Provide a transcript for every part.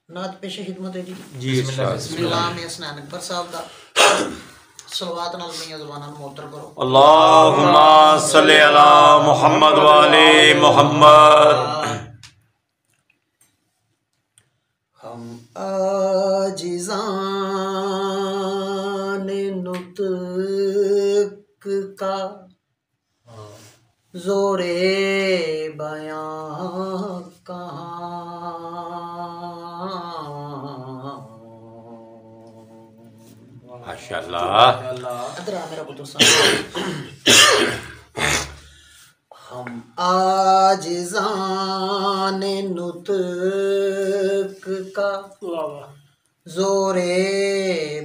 नात पेश खिदमत है जी। जी बिस्मिल्लाह में हसनैन अकबर साहब दा सलवात नाल मियां ज़बानां मुअत्तर करो। अल्लाहुम्मा सल्ली अला मुहम्मद व आले मुहम्मद। हम आजिज़ान नुत्क का ज़ोरे बयां कहाँ। माशाअल्लाह। अदरा मेरा पुत्र हम आजिज़ान नुत्क का ज़ोरे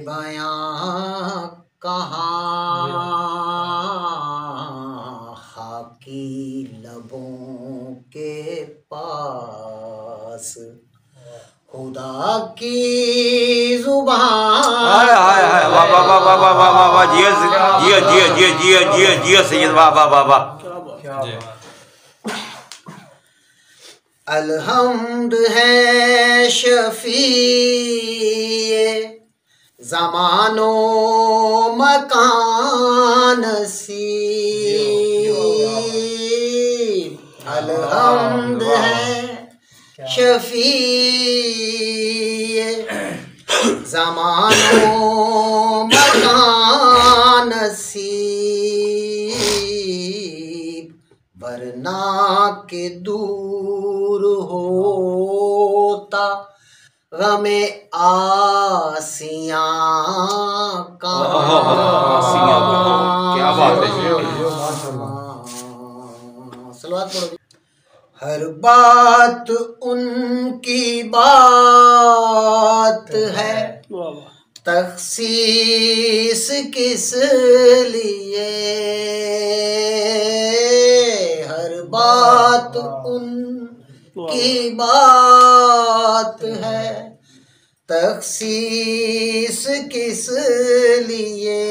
बयां कहाँ। हाकी लबों के पास खुदा की जुबान। हाय हाय हाय वाह वाह वाह वाह वाह वाह वाह जिया जिया जिया जिया जिया जिया जिया सैयद वाह वाह वाह वाह। अलहम्द है शफीए ज़मानो मकान नसीब। अलहम्द है शफीए ज़मानो मकान नसीब। वरना के दूर होता गमे आसियां का। क्या बात है। सलवात पढ़ो। हर बात उनकी बात है तखसीस किस लिए। हर बात उनकी बात है तखसीस किस लिए।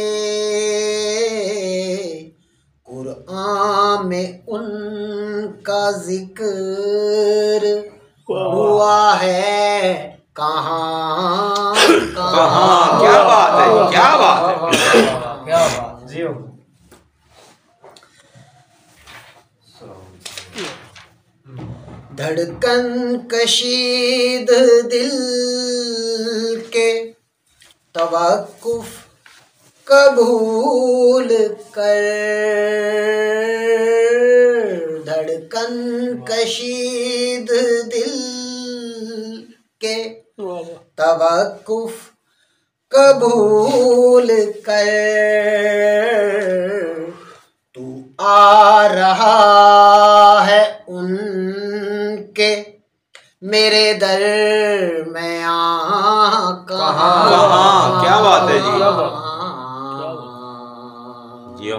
कुरान में उनका जिक्र हुआ है कहाँ कहाँ। क्या बात है क्या बात है क्या बात जी। धड़कन कशीद दिल के तवक्कुफ कबूल कर। धड़कन कशीद दिल के तवक्कुफ कबूल कर। तू आ रहा है उनके मेरे दर में कहाँ। क्या बात है जी। जियो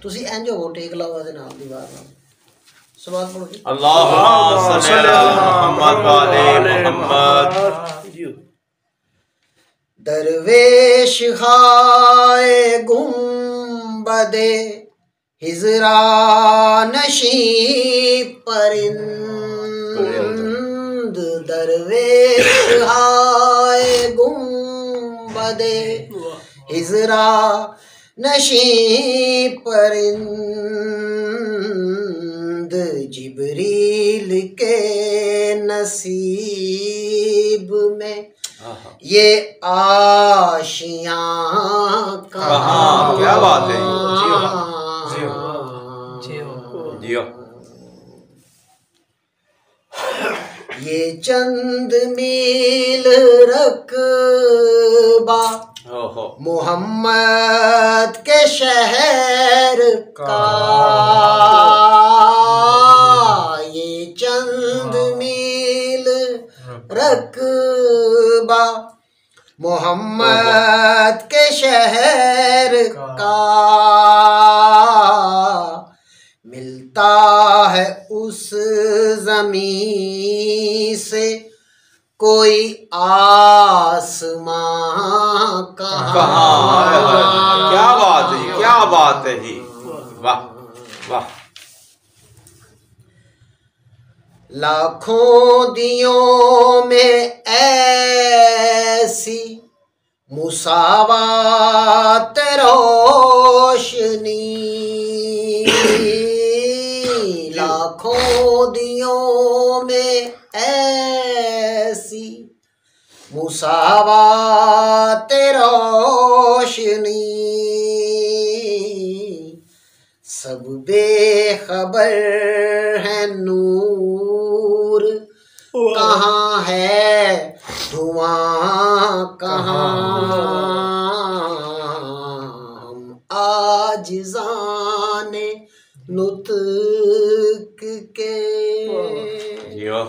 तुसी इंज हो टेक लाओ दे नाल दीवार नाल। सवाल पढ़ो जी। अल्लाहुम्मा सल्ली अला मुहम्मद व आले मुहम्मद। दरवेश खाए गुंबदे हिजरा नशी परिंद। दरवेश खाए गुंबदे हिजरा नशी परिंद। जिब्रील के नसीब में ये आशियां कहाँ। क्या बात है। जियो ये चंद मील रकबा मोहम्मद के शहर का। ये चंद मील रकबा मोहम्मद के शहर का। मिलता है उस ज़मीं से कोई आसमां कहाँ। क्या बात है क्या बात है जी। वाह वाह। लाखों दियों में ऐसी मुसावात रोशनी, लाखों दियों में ऐसी मुसावात रोशनी, सब बेखबर है नूर कहाँ है, धुआं कहाँ, हम आजिज़ाने नुत्क के जियो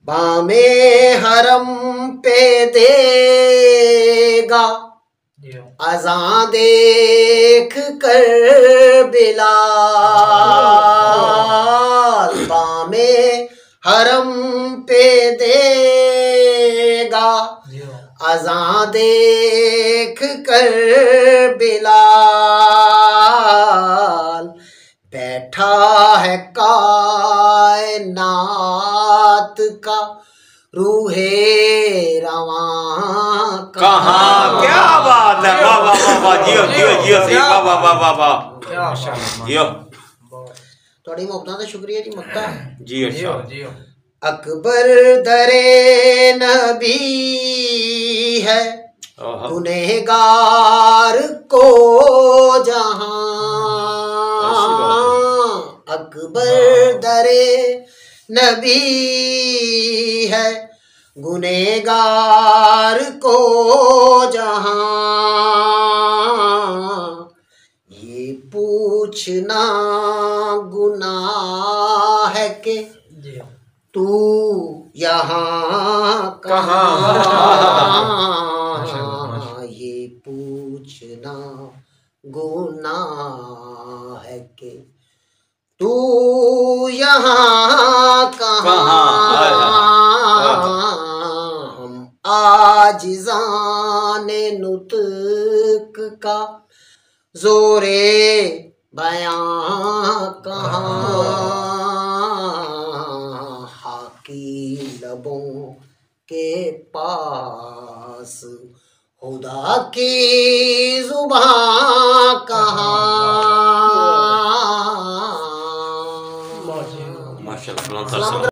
बामे हरम पे देगा अज़ां देख कर बिलाल, बामे हरम पे देगा अज़ां देख कर बिलाल, बैठा है कायनात का रूहे रवां कहाँ। क्या बात है, वाह वाह वाह वाह, जियो जियो जियो सही, वाह वाह वाह वाह वाह, जियो थोड़ी मुहब्बत का शुक्रिया जी मक्का जियो जियो जियो। अकबर दरे नबी है गुनहगार को जहां, अकबर दरे नबी है गुनहगार को जहां, ये पूछना गुनाह है कि तू यहाँ कहाँ, ये पूछना गुनाह है कि तू यहाँ कहाँ, हम आजिज़ाने नुत्क का जोरे बयां कहाँ, हाकी लबों के पास खुदा की जुबां कहाँ। माशाल्लाह।